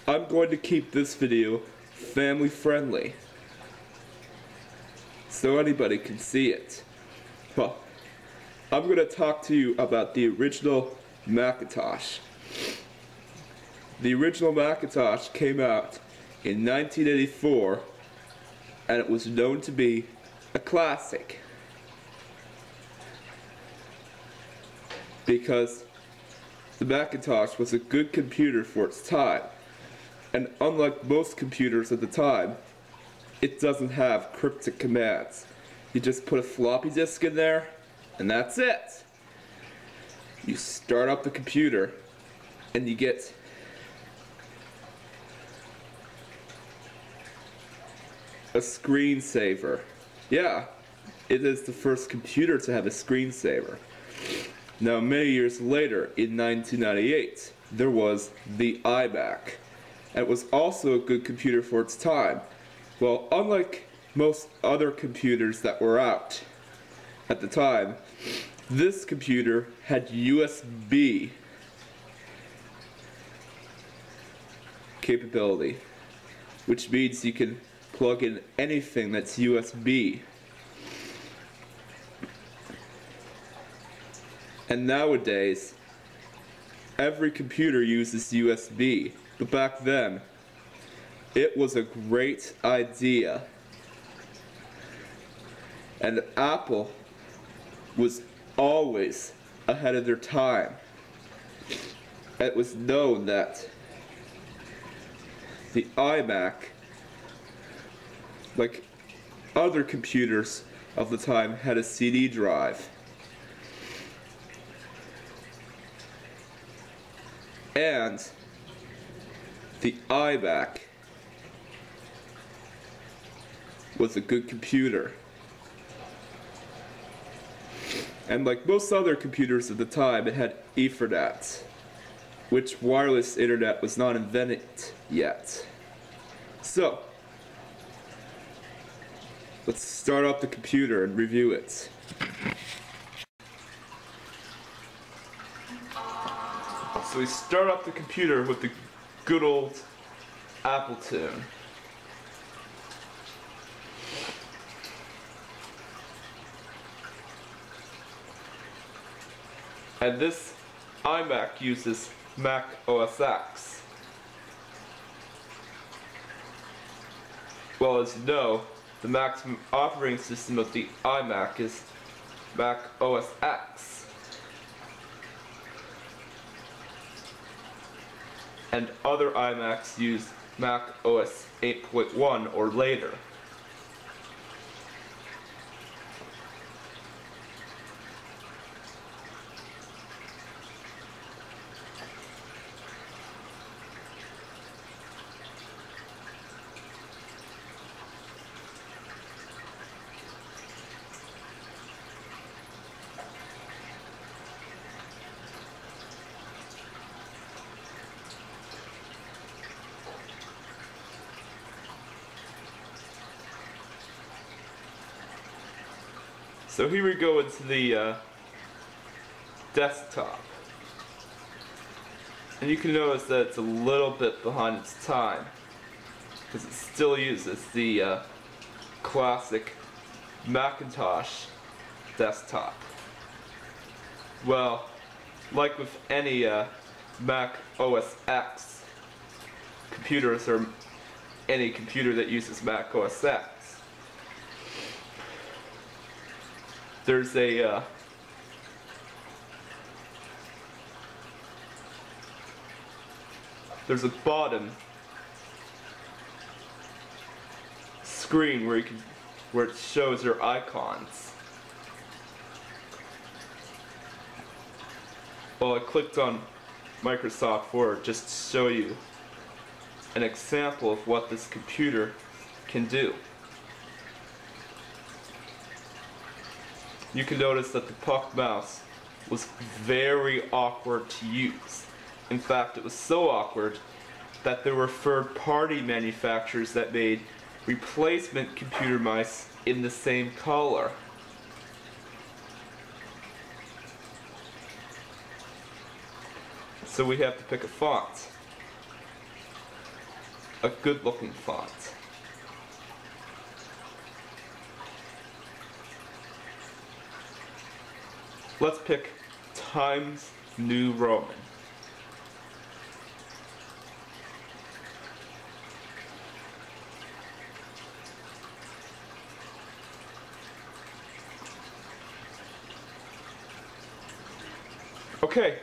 I'm going to keep this video family friendly, so anybody can see it. Well, I'm going to talk to you about the original Macintosh. The original Macintosh came out in 1984, and it was known to be a classic because the Macintosh was a good computer for its time, and unlike most computers at the time, it doesn't have cryptic commands. You just put a floppy disk in there, and that's it. You start up the computer, and you get a screensaver. Yeah, it is the first computer to have a screensaver. Now, many years later, in 1998, there was the iMac. And it was also a good computer for its time. Well, unlike most other computers that were out at the time, this computer had USB capability, which means you can plug in anything that's USB. And nowadays, every computer uses USB, but back then, it was a great idea. And Apple was always ahead of their time. It was known that the iMac, like other computers of the time, had a CD drive. And the iMac was a good computer. And like most other computers at the time, it had Ethernet, which wireless internet was not invented yet. So, let's start up the computer and review it. So we start up the computer with the good old Appleton. And this iMac uses Mac OS X. Well, as you know, the maximum operating system of the iMac is Mac OS X. And other iMacs use Mac OS 8.1 or later. So here we go into the desktop. And you can notice that it's a little bit behind its time, because it still uses the classic Macintosh desktop. Well, like with any Mac OS X computers, or any computer that uses Mac OS X, there's a bottom screen where it shows your icons. Well, I clicked on Microsoft Word just to show you an example of what this computer can do. You can notice that the puck mouse was very awkward to use. In fact, it was so awkward that there were third-party manufacturers that made replacement computer mice in the same color. So we have to pick a font. a good looking font. Let's pick Times New Roman. Okay,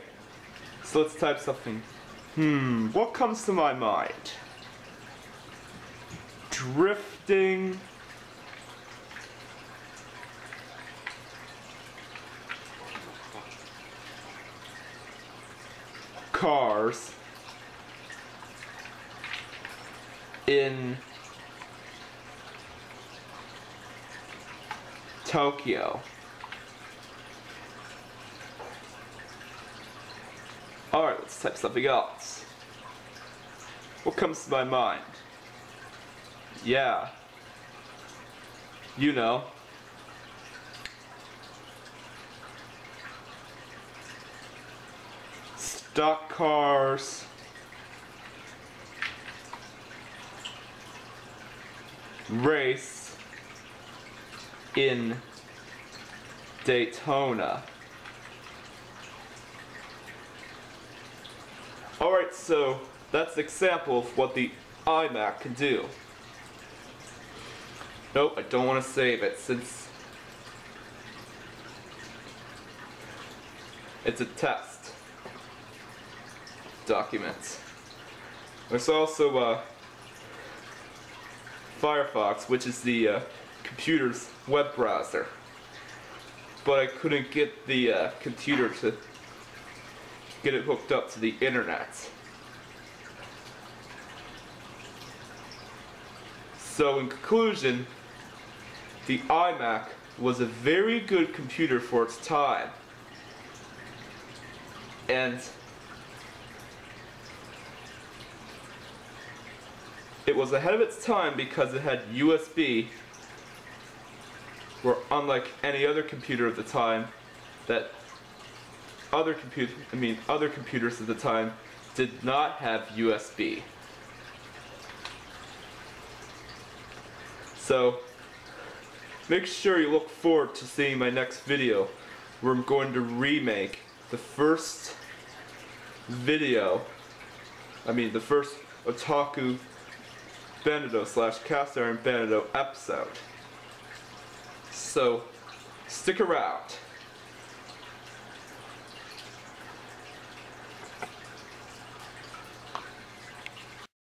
so let's type something. What comes to my mind? Drifting cars in Tokyo. Alright, let's type something else. What comes to my mind? Yeah. You know. Stock cars. Race in Daytona. Alright, so that's an example of what the iMac can do. Nope, I don't want to save it since it's a test document. There's also Firefox, which is the computer's web browser. But I couldn't get the computer to get it hooked up to the internet. So in conclusion, the iMac was a very good computer for its time. And it was ahead of its time because it had USB, where unlike any other computer at the time, that other computers at the time did not have USB. So make sure you look forward to seeing my next video where I'm going to remake the first video, the first Otaku Bandito / Cast Iron Bandito episode. So stick around.